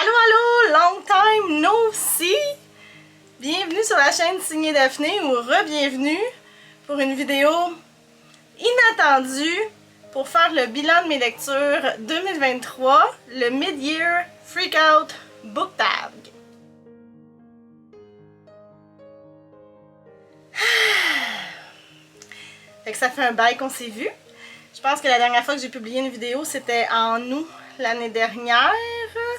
Allô, allô, long time no see! Bienvenue sur la chaîne Signée Daphné ou re-bienvenue pour une vidéo inattendue pour faire le bilan de mes lectures 2023, le Mid-Year Freakout Book Tag. Fait que ça fait un bail qu'on s'est vu. Je pense que la dernière fois que j'ai publié une vidéo, c'était en août l'année dernière.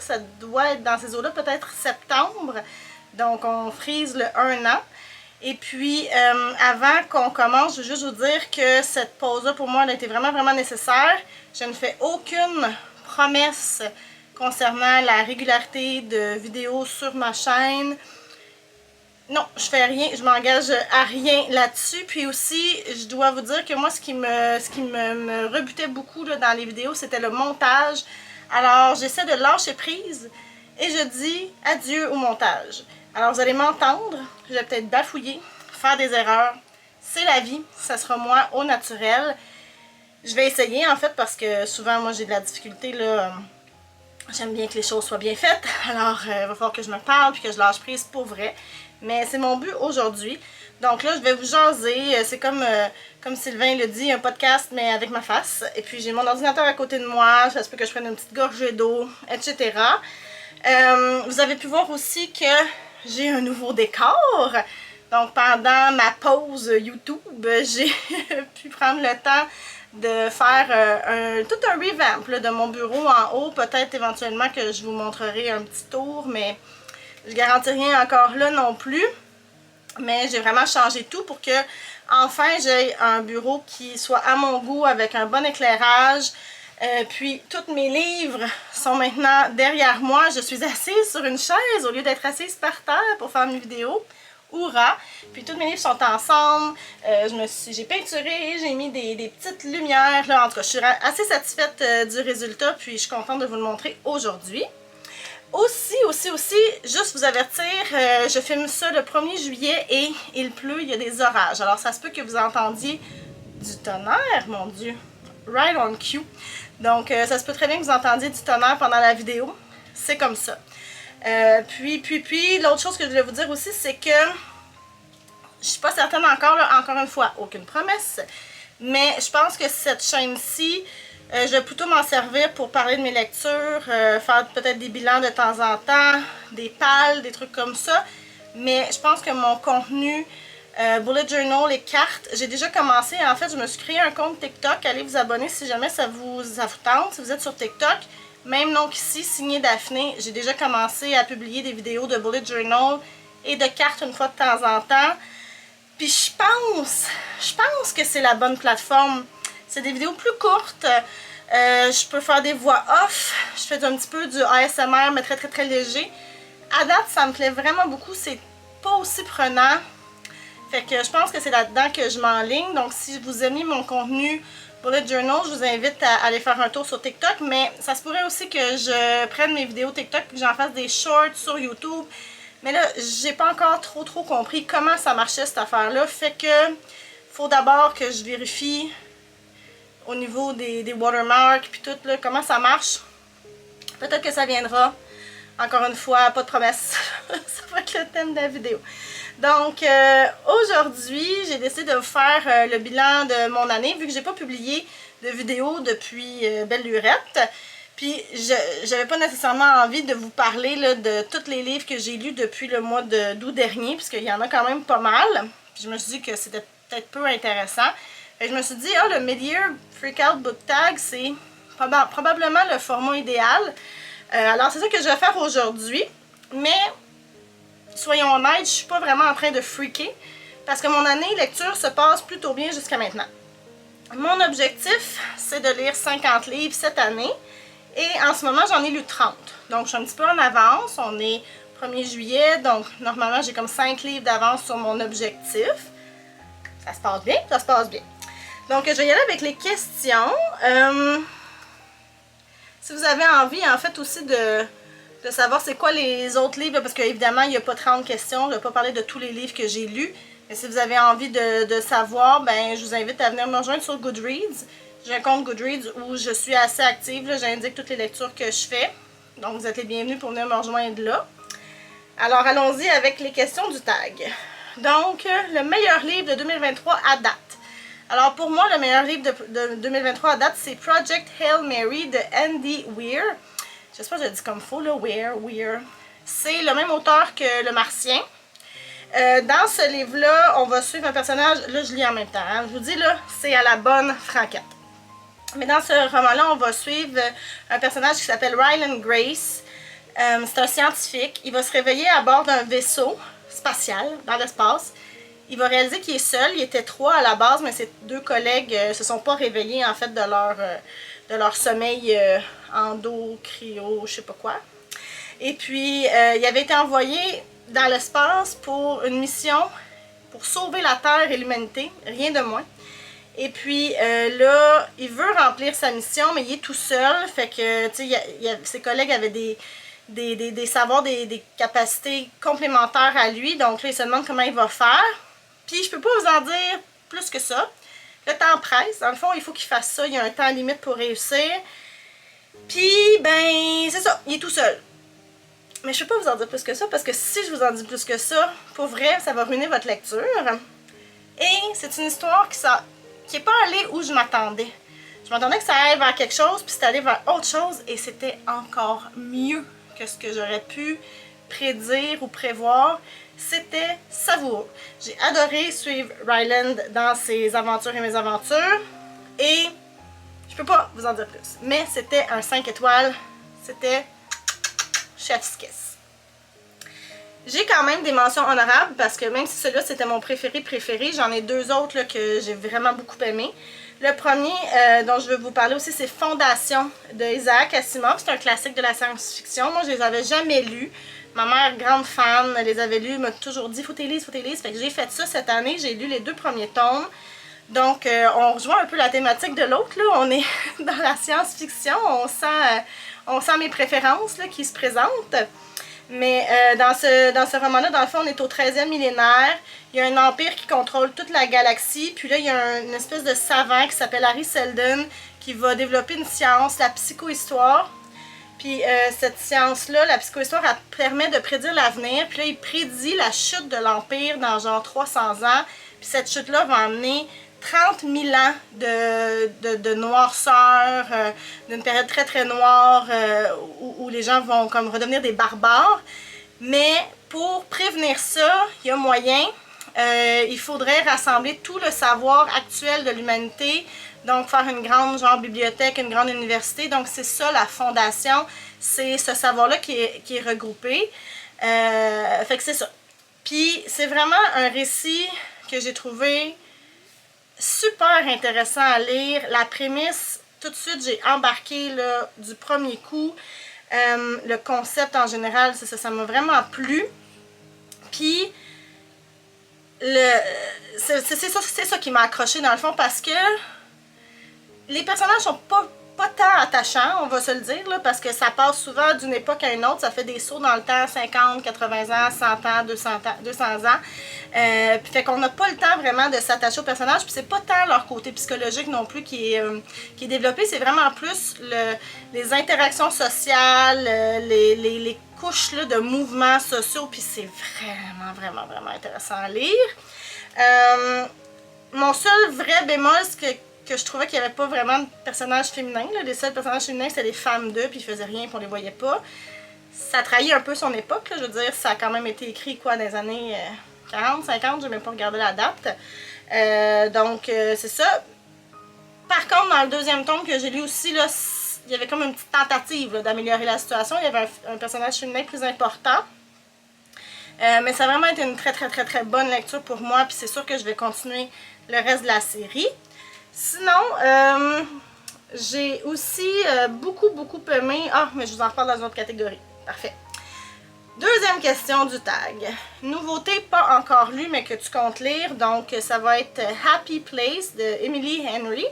Ça doit être dans ces eaux-là, peut-être septembre. Donc, on frise le 1 an. Et puis, avant qu'on commence, je veux juste vous dire que cette pause-là, pour moi, elle a été vraiment nécessaire. Je ne fais aucune promesse concernant la régularité de vidéos sur ma chaîne. Non, je fais rien, je m'engage à rien là-dessus. Puis aussi, je dois vous dire que moi, ce qui me rebutait beaucoup là, dans les vidéos, c'était le montage. Alors, j'essaie de lâcher prise et je dis adieu au montage. Alors, vous allez m'entendre, je vais peut-être bafouiller, faire des erreurs. C'est la vie, ça sera moi au naturel. Je vais essayer en fait parce que souvent, moi, j'ai de la difficulté là. J'aime bien que les choses soient bien faites. Alors, il va falloir que je me parle puis que je lâche prise pour vrai. Mais c'est mon but aujourd'hui. Donc là, je vais vous jaser. C'est comme Sylvain le dit, un podcast, mais avec ma face. Et puis, j'ai mon ordinateur à côté de moi. Ça se peut que je prenne une petite gorgée d'eau, etc. Vous avez pu voir aussi que j'ai un nouveau décor. Donc, pendant ma pause YouTube, j'ai pu prendre le temps de faire tout un revamp là, de mon bureau en haut. Peut-être éventuellement que je vous montrerai un petit tour, mais je garantis rien encore là non plus. Mais j'ai vraiment changé tout pour que enfin j'ai un bureau qui soit à mon goût avec un bon éclairage. Puis tous mes livres sont maintenant derrière moi. Je suis assise sur une chaise au lieu d'être assise par terre pour faire mes vidéos. Hourra! Puis tous mes livres sont ensemble. J'ai peinturé, j'ai mis des petites lumières. Là. En tout cas, je suis assez satisfaite du résultat. Puis je suis contente de vous le montrer aujourd'hui. Aussi, juste vous avertir, je filme ça le 1er juillet et il pleut, il y a des orages. Alors ça se peut que vous entendiez du tonnerre, mon Dieu. Right on cue. Donc ça se peut très bien que vous entendiez du tonnerre pendant la vidéo. C'est comme ça. Puis l'autre chose que je voulais vous dire aussi, c'est que je suis pas certaine encore, là, encore une fois, aucune promesse, mais je pense que cette chaîne-ci, je vais plutôt m'en servir pour parler de mes lectures, faire peut-être des bilans de temps en temps, des pals, des trucs comme ça, mais je pense que mon contenu, bullet journal, les cartes, j'ai déjà commencé, en fait, je me suis créé un compte TikTok, allez vous abonner si jamais ça vous tente, si vous êtes sur TikTok. Même nom qu'ici, Signée Daphné, j'ai déjà commencé à publier des vidéos de bullet journal et de cartes une fois de temps en temps. Puis je pense que c'est la bonne plateforme. C'est des vidéos plus courtes. Je peux faire des voix off. Je fais un petit peu du ASMR, mais très léger. À date, ça me plaît vraiment beaucoup. C'est pas aussi prenant. Fait que je pense que c'est là-dedans que je m'enligne. Donc si vous aimez mon contenu bullet journal, je vous invite à aller faire un tour sur TikTok, mais ça se pourrait aussi que je prenne mes vidéos TikTok et que j'en fasse des shorts sur YouTube. Mais là, j'ai pas encore trop compris comment ça marchait cette affaire-là. Fait que faut d'abord que je vérifie au niveau des watermarks puis tout, là, comment ça marche. Peut-être que ça viendra. Encore une fois, pas de promesse. Ça va être le thème de la vidéo. Donc, aujourd'hui, j'ai décidé de vous faire le bilan de mon année, vu que j'ai pas publié de vidéo depuis belle lurette. Puis, j'avais pas nécessairement envie de vous parler là, de tous les livres que j'ai lus depuis le mois d'août dernier, puisqu'il y en a quand même pas mal. Puis, je me suis dit que c'était peut-être peu intéressant. Et je me suis dit, le Mid-Year Freakout Book Tag, c'est probablement le format idéal. Alors, c'est ça que je vais faire aujourd'hui. Mais soyons honnêtes, je suis pas vraiment en train de freaker parce que mon année lecture se passe plutôt bien jusqu'à maintenant. Mon objectif, c'est de lire 50 livres cette année et en ce moment, j'en ai lu 30. Donc, je suis un petit peu en avance. On est 1er juillet, donc normalement, j'ai comme 5 livres d'avance sur mon objectif. Ça se passe bien? Ça se passe bien. Donc, je vais y aller avec les questions. Si vous avez envie, en fait, aussi de savoir c'est quoi les autres livres, parce qu'évidemment, il n'y a pas 30 questions, je ne vais pas parler de tous les livres que j'ai lus, mais si vous avez envie de savoir, ben je vous invite à venir me rejoindre sur Goodreads. J'ai un compte Goodreads où je suis assez active, j'indique toutes les lectures que je fais. Donc vous êtes les bienvenus pour venir me rejoindre là. Alors allons-y avec les questions du tag. Donc le meilleur livre de 2023 à date. Alors pour moi, le meilleur livre de 2023 à date, c'est Project Hail Mary de Andy Weir. J'espère que je le dis comme il faut, là, Weir. C'est le même auteur que Le Martien. Dans ce livre-là, on va suivre un personnage, là je lis en même temps, hein, je vous dis là, c'est à la bonne franquette. Mais dans ce roman-là, on va suivre un personnage qui s'appelle Ryland Grace. C'est un scientifique. Il va se réveiller à bord d'un vaisseau spatial dans l'espace. Il va réaliser qu'il est seul. Il était 3 à la base, mais ses 2 collègues se sont pas réveillés en fait de leur sommeil endo-cryo, je sais pas quoi. Et puis, il avait été envoyé dans l'espace pour une mission pour sauver la Terre et l'humanité, rien de moins. Et puis là, il veut remplir sa mission, mais il est tout seul. Fait que, tu sais, ses collègues avaient des savoirs, des capacités complémentaires à lui. Donc là, il se demande comment il va faire. Puis je peux pas vous en dire plus que ça. Le temps presse. Dans le fond, il faut qu'il fasse ça. Il y a un temps limite pour réussir. Puis, ben, c'est ça. Il est tout seul. Mais je peux pas vous en dire plus que ça, parce que si je vous en dis plus que ça, pour vrai, ça va ruiner votre lecture. Et c'est une histoire qui n'est pas allée où je m'attendais. Je m'attendais que ça aille vers quelque chose, puis c'est allé vers autre chose, et c'était encore mieux que ce que j'aurais pu prédire ou prévoir. C'était savoureux. J'ai adoré suivre Ryland dans ses aventures et mésaventures, et je peux pas vous en dire plus. Mais c'était un 5 étoiles, c'était chef's kiss. J'ai quand même des mentions honorables parce que même si celui-là c'était mon préféré, j'en ai 2 autres là, que j'ai vraiment beaucoup aimé. Le premier dont je veux vous parler aussi, c'est Fondation de Isaac Asimov. C'est un classique de la science-fiction. Moi, je les avais jamais lus. Ma mère, grande fan, les avait lus, m'a toujours dit « faut tes lire, faut tes lire ». Fait que j'ai fait ça cette année. J'ai lu les 2 premiers tomes. Donc, on rejoint un peu la thématique de l'autre. On est dans la science-fiction. On sent mes préférences là, qui se présentent. Mais dans ce roman-là, dans le fond, on est au 13e millénaire. Il y a un empire qui contrôle toute la galaxie. Puis là, il y a une espèce de savant qui s'appelle Harry Seldon qui va développer une science, la psychohistoire. Puis cette science-là, la psychohistoire, elle permet de prédire l'avenir. Puis là, il prédit la chute de l'empire dans genre 300 ans. Puis cette chute-là va amener 30 000 ans de noirceur, d'une période très très noire où les gens vont comme redevenir des barbares. Mais pour prévenir ça, il y a moyen. Il faudrait rassembler tout le savoir actuel de l'humanité, donc faire une grande genre bibliothèque, une grande université. Donc c'est ça la fondation, c'est ce savoir-là qui est regroupé. Fait que c'est ça. Puis c'est vraiment un récit que j'ai trouvé super intéressant à lire. La prémisse, tout de suite, j'ai embarqué là, du premier coup. Le concept en général, ça m'a vraiment plu. Puis, c'est ça qui m'a accroché dans le fond parce que les personnages sont pas tant attachants, on va se le dire, là, parce que ça passe souvent d'une époque à une autre, ça fait des sauts dans le temps, 50, 80 ans, 100 ans, 200 ans. Puis fait qu'on n'a pas le temps vraiment de s'attacher aux personnages, puis c'est pas tant leur côté psychologique non plus qui est développé, c'est vraiment plus les interactions sociales, les couches là, de mouvements sociaux, puis c'est vraiment intéressant à lire. Mon seul vrai bémol, c'est que je trouvais qu'il n'y avait pas vraiment de personnages féminins. Là. Les seuls personnages féminins, c'était des femmes d'eux, puis ils faisaient rien, puis on les voyait pas. Ça trahit un peu son époque, là. Je veux dire, ça a quand même été écrit, quoi, dans les années 40, 50, je n'ai même pas regardé la date. Donc, c'est ça. Par contre, dans le 2e tome que j'ai lu aussi, là, il y avait comme une petite tentative d'améliorer la situation. Il y avait un personnage féminin plus important. Mais ça a vraiment été une très bonne lecture pour moi, puis c'est sûr que je vais continuer le reste de la série. Sinon, j'ai aussi beaucoup aimé... Ah, mais je vous en reparle dans une autre catégorie. Parfait. 2e question du tag. Nouveauté pas encore lue, mais que tu comptes lire. Donc, ça va être Happy Place de Emily Henry.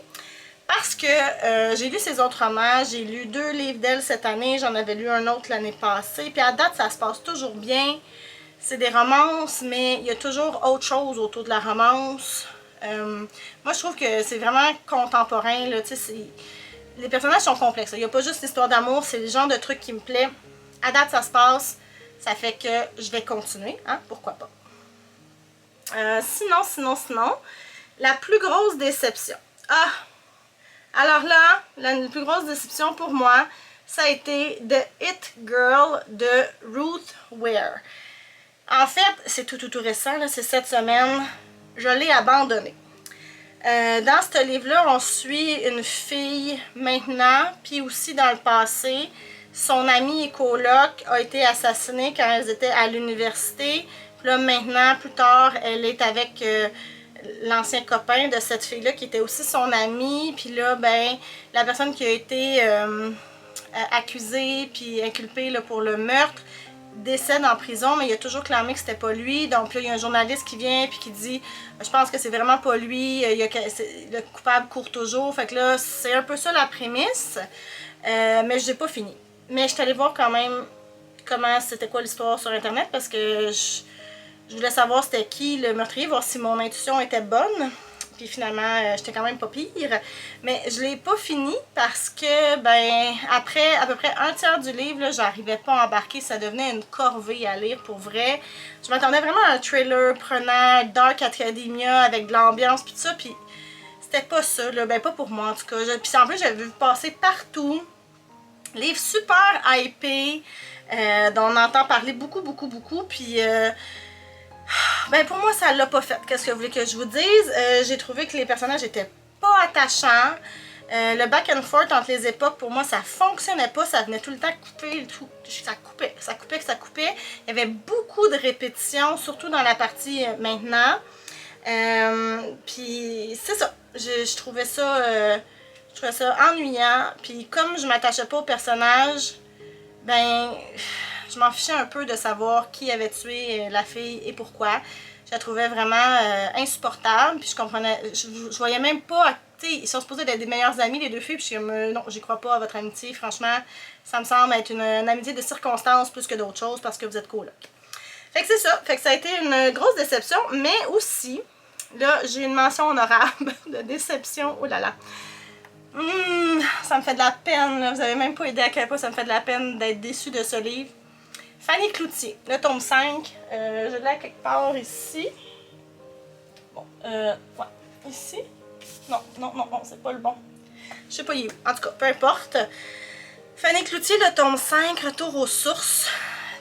Parce que j'ai lu ses autres romans. J'ai lu 2 livres d'elle cette année. J'en avais lu un autre l'année passée. Puis à date, ça se passe toujours bien. C'est des romances, mais il y a toujours autre chose autour de la romance. Moi, je trouve que c'est vraiment contemporain. Là, les personnages sont complexes. Il n'y a pas juste l'histoire d'amour, c'est le genre de truc qui me plaît. À date, ça se passe. Ça fait que je vais continuer, hein, pourquoi pas. Sinon, la plus grosse déception. Ah! Alors là, la plus grosse déception pour moi, ça a été The It Girl de Ruth Ware. En fait, c'est tout récent, c'est cette semaine. Je l'ai abandonné. Dans ce livre-là, on suit une fille maintenant, puis aussi dans le passé. Son amie et coloc a été assassinée quand elles étaient à l'université. Puis là, maintenant, plus tard, elle est avec l'ancien copain de cette fille-là qui était aussi son ami. Puis là, ben, la personne qui a été accusée puis inculpée là, pour le meurtre décède en prison, mais il a toujours clamé que c'était pas lui. Donc là, il y a un journaliste qui vient puis qui dit « Je pense que c'est vraiment pas lui, le coupable court toujours. » Fait que là, c'est un peu ça la prémisse, mais je l'ai pas fini. Mais je suis allée voir quand même comment c'était quoi l'histoire sur internet parce que je voulais savoir c'était qui le meurtrier, voir si mon intuition était bonne. Puis finalement, j'étais quand même pas pire. Mais je l'ai pas fini parce que, ben, après à peu près un tiers du livre, j'arrivais pas à embarquer. Ça devenait une corvée à lire pour vrai. Je m'attendais vraiment à un thriller prenant, Dark Academia avec de l'ambiance puis tout ça. Puis c'était pas ça, là. Ben, pas pour moi en tout cas. Puis en plus, j'avais vu passer partout. Livre super hypé, dont on entend parler beaucoup. Puis ben pour moi, ça l'a pas fait. Qu'est-ce que vous voulez que je vous dise? J'ai trouvé que les personnages étaient pas attachants. Le back and forth entre les époques, pour moi, ça fonctionnait pas. Ça venait tout le temps couper. Ça coupait. Il y avait beaucoup de répétitions, surtout dans la partie maintenant. Puis c'est ça. Je trouvais ça... je trouvais ça ennuyant. Puis comme je m'attachais pas au personnage, ben... je m'en fichais un peu de savoir qui avait tué la fille et pourquoi. Je la trouvais vraiment insupportable. Puis je comprenais, je voyais même pas, tu sais, ils sont supposés être des meilleures amies, les deux filles. Puis je suis comme, non, j'y crois pas à votre amitié. Franchement, ça me semble être une amitié de circonstances plus que d'autres choses parce que vous êtes coloc. Fait que c'est ça. Fait que ça a été une grosse déception. Mais aussi, là, j'ai une mention honorable de déception. Oh là là. Ça me fait de la peine. Là. Vous avez même pas idée à quel point ça me fait de la peine d'être déçue de ce livre. Fanny Cloutier, le tome 5, je l'ai quelque part ici. Bon, ouais, ici. Non, c'est pas le bon. Je sais pas, il est où. En tout cas, peu importe. Fanny Cloutier, le tome 5, Retour aux sources,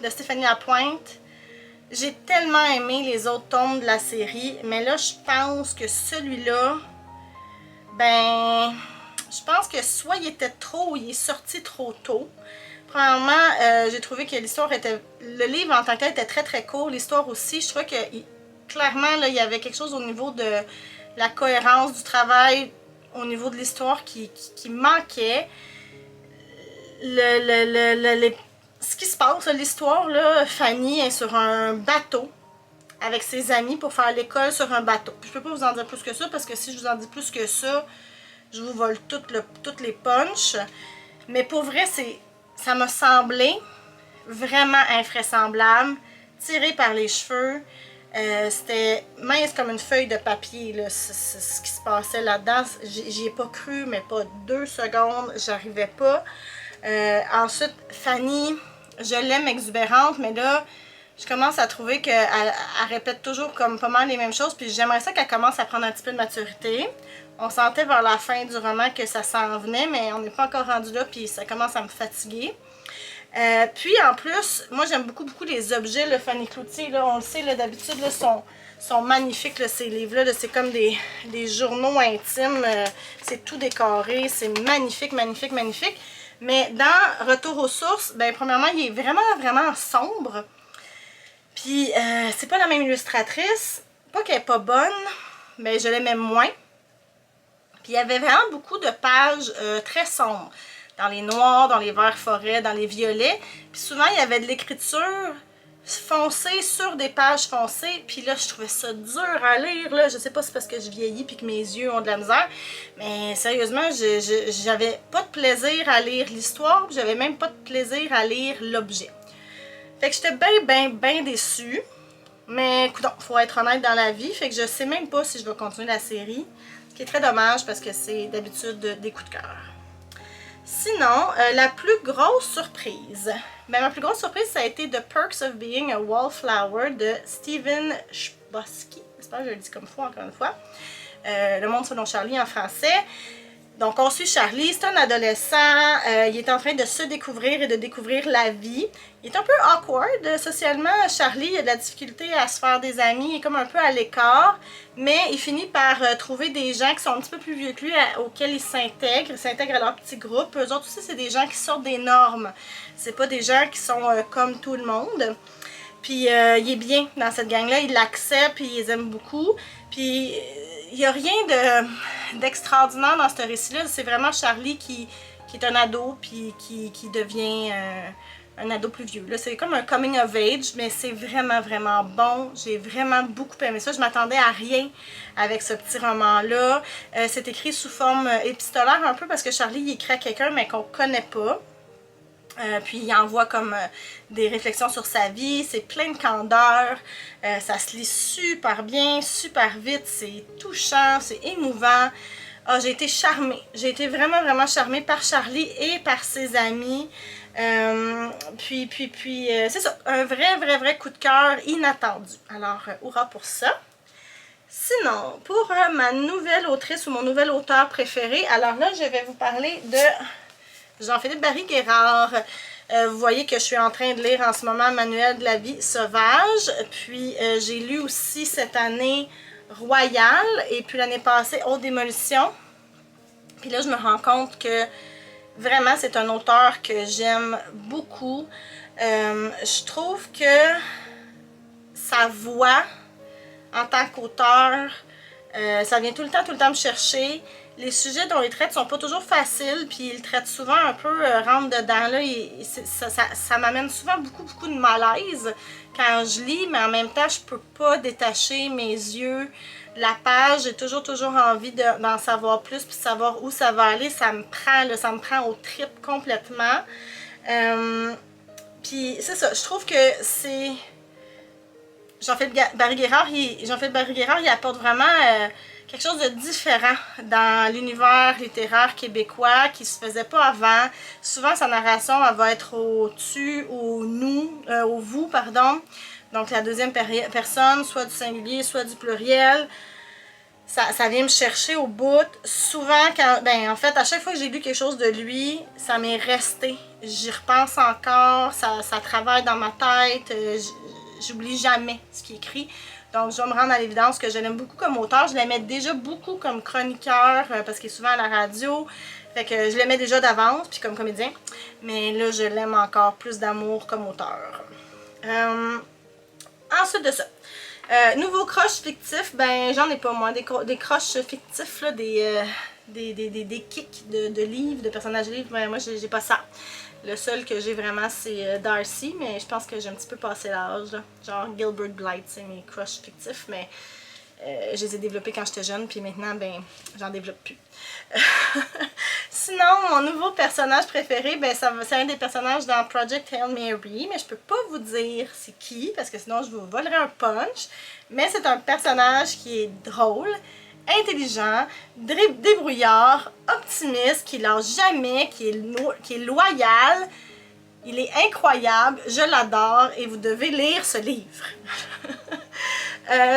de Stéphanie Lapointe. J'ai tellement aimé les autres tomes de la série, mais là, je pense que celui-là, ben, je pense que soit il était trop, ou il est sorti trop tôt. Premièrement, j'ai trouvé que l'histoire était... Le livre en tant que tel était très court. L'histoire aussi, je trouvais que clairement, là, il y avait quelque chose au niveau de la cohérence du travail, au niveau de l'histoire qui manquait. Ce qui se passe, l'histoire, là, Fanny est sur un bateau avec ses amis pour faire l'école sur un bateau. Puis, je peux pas vous en dire plus que ça parce que si je vous en dis plus que ça, je vous vole toutes les punches. Mais pour vrai, ça m'a semblé vraiment invraisemblable, tiré par les cheveux. C'était mince comme une feuille de papier, là, ce qui se passait là-dedans. J'y ai pas cru, mais pas 2 secondes, j'arrivais pas. Ensuite, Fanny, je l'aime exubérante, mais là, je commence à trouver qu'elle répète toujours comme pas mal les mêmes choses, puis j'aimerais ça qu'elle commence à prendre un petit peu de maturité. On sentait vers la fin du roman que ça s'en venait, mais on n'est pas encore rendu là, puis ça commence à me fatiguer. Puis en plus, moi j'aime beaucoup les objets, le Fanny Cloutier, là, on le sait, d'habitude, sont magnifiques, là, ces livres-là, c'est comme des journaux intimes, c'est tout décoré, c'est magnifique. Mais dans Retour aux sources, ben premièrement, il est vraiment sombre. Puis c'est pas la même illustratrice, pas qu'elle est pas bonne, mais je l'aimais moins. Puis il y avait vraiment beaucoup de pages très sombres. Dans les noirs, dans les verts forêts, dans les violets. Puis souvent, il y avait de l'écriture foncée sur des pages foncées. Puis là, je trouvais ça dur à lire. Là. Je sais pas si c'est parce que je vieillis puis que mes yeux ont de la misère. Mais sérieusement, j'avais pas de plaisir à lire l'histoire. J'avais même pas de plaisir à lire l'objet. Fait que j'étais bien déçue. Mais écoute, faut être honnête dans la vie. Fait que je sais même pas si je vais continuer la série. Ce qui est très dommage parce que c'est d'habitude des coups de cœur. Sinon, la plus grosse surprise. Ben, ma plus grosse surprise, ça a été The Perks of Being a Wallflower de Stephen Chbosky. J'espère que je le dis comme il faut, encore une fois. Le monde selon Charlie en français. Donc, on suit Charlie, c'est un adolescent, il est en train de se découvrir et de découvrir la vie. Il est un peu awkward socialement, Charlie, il a de la difficulté à se faire des amis, il est comme un peu à l'écart, mais il finit par trouver des gens qui sont un petit peu plus vieux que lui, auxquels il s'intègre à leur petit groupe. Eux autres aussi, c'est des gens qui sortent des normes, c'est pas des gens qui sont comme tout le monde. Puis il est bien dans cette gang-là, il l'accepte, puis il les aime beaucoup, puis il n'y a rien d'extraordinaire dans ce récit-là. C'est vraiment Charlie qui est un ado puis qui devient un ado plus vieux. C'est comme un coming of age, mais c'est vraiment, vraiment bon. J'ai vraiment beaucoup aimé ça. Je m'attendais à rien avec ce petit roman-là. C'est écrit sous forme épistolaire un peu parce que Charlie il écrit à quelqu'un, mais qu'on connaît pas. Puis il envoie comme des réflexions sur sa vie, c'est plein de candeur, ça se lit super bien, super vite, c'est touchant, c'est émouvant. Ah, j'ai été charmée, j'ai été vraiment vraiment charmée par Charlie et par ses amis. C'est ça, un vrai coup de cœur inattendu. Alors, hurrah pour ça. Sinon, pour ma nouvelle autrice ou mon nouvel auteur préféré, alors là, je vais vous parler de Jean-Philippe Barry-Guerrard. Vous voyez que je suis en train de lire en ce moment Manuel de la vie sauvage. Puis j'ai lu aussi cette année Royal et puis l'année passée Haute démolition. Puis là je me rends compte que vraiment c'est un auteur que j'aime beaucoup. Je trouve que sa voix en tant qu'auteur, ça vient tout le temps me chercher. Les sujets dont il traite sont pas toujours faciles, puis il traite souvent un peu rentre dedans. Là, ça m'amène souvent beaucoup de malaise quand je lis, mais en même temps, je peux pas détacher mes yeux de la page. J'ai toujours envie d'en savoir plus, puis de savoir où ça va aller. Ça me prend, là, ça me prend au trip complètement. Puis c'est ça, je trouve que c'est... Jean-Philippe Barry-Guerrard, il apporte vraiment quelque chose de différent dans l'univers littéraire québécois qui se faisait pas avant. Souvent, sa narration, elle va être au tu, au nous, au vous, pardon. Donc, la deuxième personne, soit du singulier, soit du pluriel. Ça vient me chercher au bout. Souvent, en fait, à chaque fois que j'ai lu quelque chose de lui, ça m'est resté. J'y repense encore, ça travaille dans ma tête. J'oublie jamais ce qu'il écrit. Donc, je vais me rendre à l'évidence que je l'aime beaucoup comme auteur. Je l'aimais déjà beaucoup comme chroniqueur parce qu'il est souvent à la radio. Fait que je l'aimais déjà d'avance, puis comme comédien. Mais là, je l'aime encore plus d'amour comme auteur. Ensuite de ça, nouveau crush fictif, ben j'en ai pas moi. Des crushs fictifs, là, des kicks de livres, de personnages de livres, ben moi j'ai pas ça. Le seul que j'ai vraiment, c'est Darcy, mais je pense que j'ai un petit peu passé l'âge. Genre Gilbert Blythe, c'est mes crushs fictifs, mais je les ai développés quand j'étais jeune, puis maintenant, ben, j'en développe plus. Sinon, mon nouveau personnage préféré, ben, c'est un des personnages dans Project Hail Mary, mais je peux pas vous dire c'est qui, parce que sinon je vous volerais un punch. Mais c'est un personnage qui est drôle, intelligent, débrouillard, optimiste, qui lâche jamais, qui est loyal. Il est incroyable, je l'adore et vous devez lire ce livre.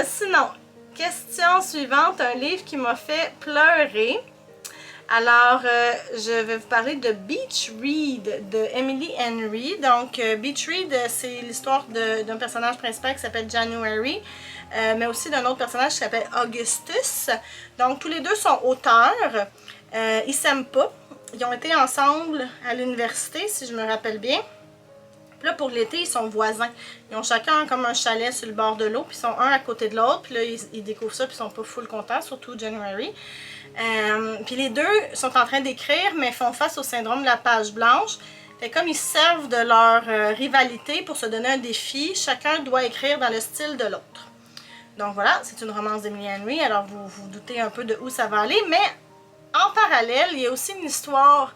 Sinon, question suivante, un livre qui m'a fait pleurer. Alors, je vais vous parler de Beach Read de Emily Henry. Donc, Beach Read, c'est l'histoire d'un personnage principal qui s'appelle January, mais aussi d'un autre personnage qui s'appelle Augustus. Donc, tous les deux sont auteurs. Ils s'aiment pas. Ils ont été ensemble à l'université, si je me rappelle bien. Puis là, pour l'été, ils sont voisins. Ils ont chacun comme un chalet sur le bord de l'eau, puis ils sont un à côté de l'autre. Puis là, ils découvrent ça, puis ils sont pas full contents, surtout January. Puis les deux sont en train d'écrire, mais font face au syndrome de la page blanche. Fait comme ils servent de leur rivalité pour se donner un défi, chacun doit écrire dans le style de l'autre. Donc voilà, c'est une romance d'Emily Henry, alors vous vous doutez un peu de où ça va aller. Mais en parallèle, il y a aussi une histoire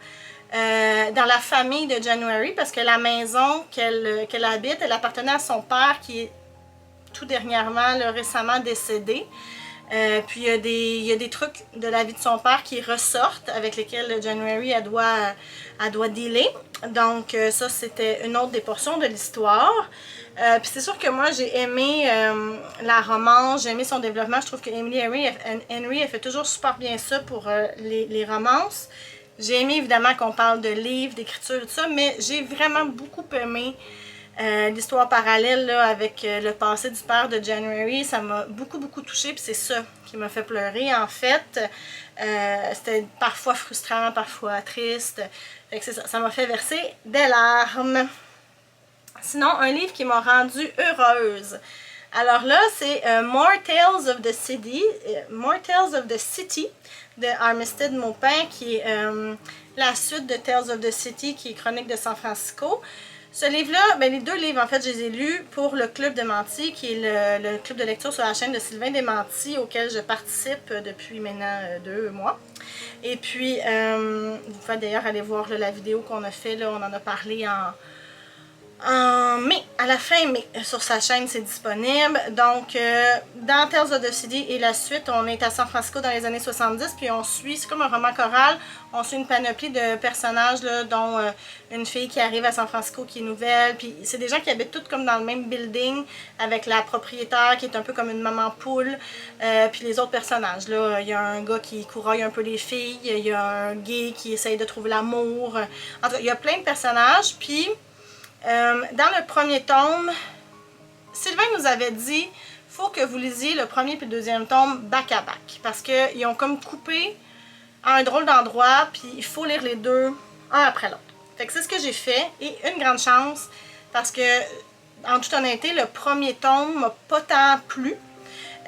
dans la famille de January, parce que la maison qu'elle habite, elle appartenait à son père qui est tout dernièrement, récemment décédé. Puis il y a des trucs de la vie de son père qui ressortent, avec lesquels January elle doit dealer. Donc ça, c'était une autre des portions de l'histoire. Puis c'est sûr que moi, j'ai aimé la romance, j'ai aimé son développement. Je trouve que Emily Henry, elle fait toujours super bien ça pour les romances. J'ai aimé évidemment qu'on parle de livres, d'écriture, tout ça, mais j'ai vraiment beaucoup aimé l'histoire parallèle là, avec le passé du père de January. Ça m'a beaucoup touchée, puis c'est ça qui m'a fait pleurer en fait. C'était parfois frustrant, parfois triste. Fait que c'est ça, ça m'a fait verser des larmes. Sinon, un livre qui m'a rendue heureuse. Alors là, c'est More Tales of the City de Armistead Maupin, qui est la suite de Tales of the City, qui est Chronique de San Francisco. Ce livre-là, ben les deux livres, en fait, je les ai lus pour le Club Desmentis, qui est le club de lecture sur la chaîne de Sylvain Desmentis, auquel je participe depuis maintenant 2 mois. Et puis, vous pouvez d'ailleurs aller voir là, la vidéo qu'on a fait, là, on en a parlé en mai, à la fin mai, sur sa chaîne, c'est disponible. Donc, dans Tales of the City et la suite, on est à San Francisco dans les années 70, puis on suit, c'est comme un roman choral, on suit une panoplie de personnages, là, dont une fille qui arrive à San Francisco qui est nouvelle, puis c'est des gens qui habitent tous comme dans le même building, avec la propriétaire qui est un peu comme une maman poule, puis les autres personnages, là, il y a un gars qui couraille un peu les filles, il y a un gay qui essaye de trouver l'amour, en tout cas, il y a plein de personnages, puis dans le premier tome, Sylvain nous avait dit faut que vous lisiez le premier puis le deuxième tome back à back. Parce qu'ils ont comme coupé à un drôle d'endroit, puis il faut lire les deux, un après l'autre. Fait que c'est ce que j'ai fait, et une grande chance, parce que, en toute honnêteté, le premier tome m'a pas tant plu.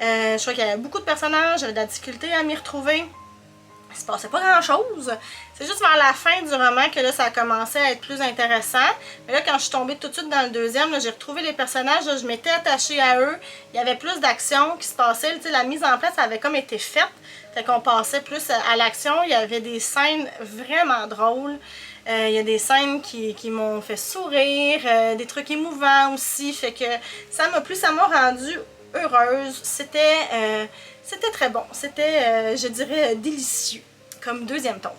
Je crois qu'il y avait beaucoup de personnages, j'avais de la difficulté à m'y retrouver. Il se passait pas grand chose. C'est juste vers la fin du roman que là ça a commencé à être plus intéressant. Mais là, quand je suis tombée tout de suite dans le deuxième, j'ai retrouvé les personnages, là, je m'étais attachée à eux. Il y avait plus d'action qui se passait. La mise en place avait comme été faite. Fait qu'on passait plus à l'action. Il y avait des scènes vraiment drôles. Il y a des scènes qui m'ont fait sourire, des trucs émouvants aussi. Fait que ça m'a plu, ça m'a rendue heureuse. C'était très bon. C'était, je dirais, délicieux comme deuxième tome.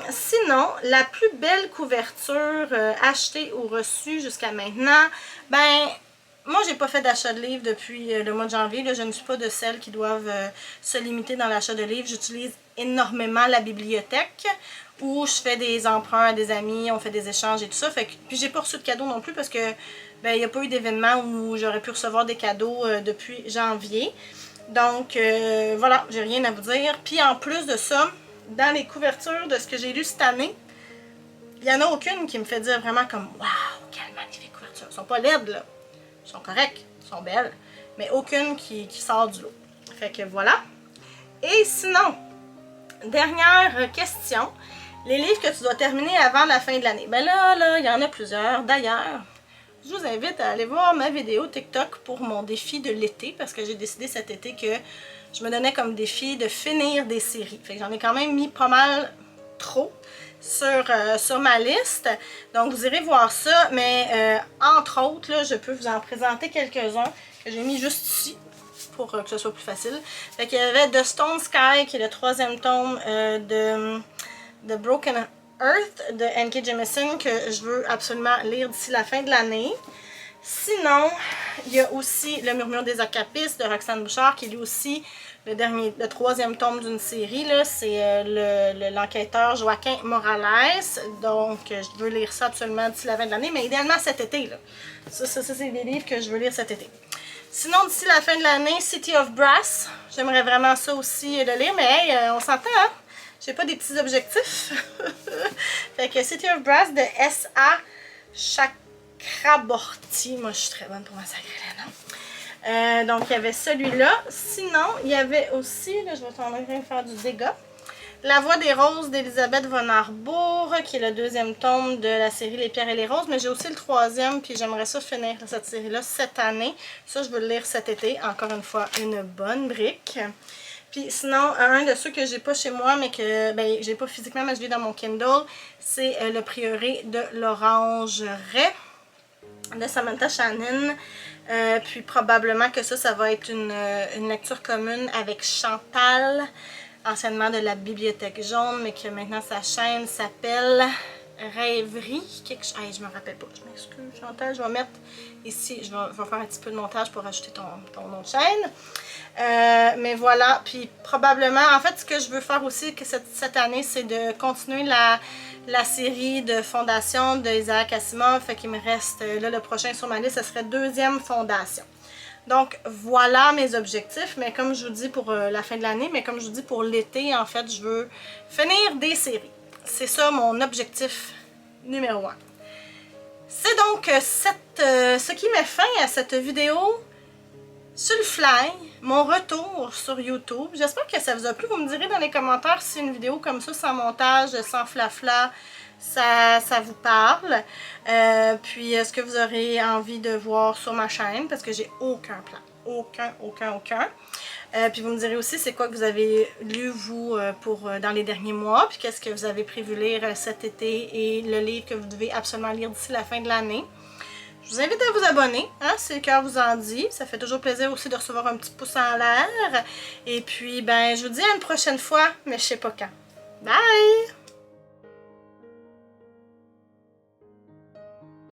Sinon, la plus belle couverture achetée ou reçue jusqu'à maintenant, ben, moi j'ai pas fait d'achat de livres depuis le mois de janvier. Là, je ne suis pas de celles qui doivent se limiter dans l'achat de livres. J'utilise énormément la bibliothèque où je fais des emprunts à des amis, on fait des échanges et tout ça. Fait que, puis j'ai pas reçu de cadeaux non plus parce que ben, il n'y a pas eu d'événement où j'aurais pu recevoir des cadeaux depuis janvier. Donc voilà, j'ai rien à vous dire. Puis en plus de ça, dans les couvertures de ce que j'ai lu cette année, il n'y en a aucune qui me fait dire vraiment comme « Waouh, quelle magnifique couverture! » Elles sont pas laides, là. Elles sont correctes, elles sont belles. Mais aucune qui sort du lot. Fait que voilà. Et sinon, dernière question. Les livres que tu dois terminer avant la fin de l'année. Ben là, il y en a plusieurs. D'ailleurs, je vous invite à aller voir ma vidéo TikTok pour mon défi de l'été, parce que j'ai décidé cet été que je me donnais comme défi de finir des séries. Fait que j'en ai quand même mis pas mal trop sur ma liste. Donc vous irez voir ça, mais entre autres, là, je peux vous en présenter quelques-uns que j'ai mis juste ici pour que ce soit plus facile. Fait qu'il y avait The Stone Sky, qui est le 3e tome de Broken Earth de N.K. Jemisin, que je veux absolument lire d'ici la fin de l'année. Sinon, il y a aussi Le Murmure des Ocapis de Roxane Bouchard, qui est lui aussi le 3e tome d'une série. C'est l'enquêteur Joaquin Morales. Donc, je veux lire ça absolument d'ici la fin de l'année, mais idéalement cet été. Là. Ça c'est des livres que je veux lire cet été. Sinon, d'ici la fin de l'année, City of Brass. J'aimerais vraiment ça aussi le lire, mais hey, on s'entend, hein? J'ai pas des petits objectifs. Fait que City of Brass de S.A. Chakraborty. Moi, je suis très bonne pour massacrer les noms. Donc, il y avait celui-là. Sinon, il y avait aussi, là, je vais t'en faire du dégât. La Voix des Roses d'Elisabeth von Arbour, qui est le 2e tome de la série Les Pierres et les Roses. Mais j'ai aussi le 3e, puis j'aimerais ça finir cette série-là cette année. Ça, je veux le lire cet été. Encore une fois, une bonne brique. Puis sinon, un de ceux que j'ai pas chez moi, mais que ben, j'ai pas physiquement, mais je l'ai dans mon Kindle, c'est Le Prieuré de l'Orangerie de Samantha Shannon. Puis probablement que ça va être une lecture commune avec Chantal, anciennement de la Bibliothèque Jaune, mais que maintenant sa chaîne s'appelle Rêverie. Je me rappelle pas, je m'excuse Chantal, je vais mettre ici, je vais faire un petit peu de montage pour ajouter ton nom de chaîne. Mais voilà, puis probablement, en fait ce que je veux faire aussi que cette année, c'est de continuer la série de Fondation de Isaac Asimov. Fait qu'il me reste, là le prochain sur ma liste, ce serait deuxième Fondation. Donc voilà mes objectifs, mais comme je vous dis pour la fin de l'année, mais comme je vous dis pour l'été, en fait, je veux finir des séries. C'est ça mon objectif numéro 1. C'est donc ce qui met fin à cette vidéo sur le fly, mon retour sur YouTube. J'espère que ça vous a plu. Vous me direz dans les commentaires si une vidéo comme ça, sans montage, sans flafla, ça vous parle. Puis est-ce que vous aurez envie de voir sur ma chaîne, parce que j'ai aucun plan. Aucun. Puis vous me direz aussi c'est quoi que vous avez lu vous dans les derniers mois, puis qu'est-ce que vous avez prévu lire cet été et le livre que vous devez absolument lire d'ici la fin de l'année. Je vous invite à vous abonner, hein, si le cœur vous en dit. Ça fait toujours plaisir aussi de recevoir un petit pouce en l'air. Et puis, ben, je vous dis à une prochaine fois, mais je sais pas quand. Bye!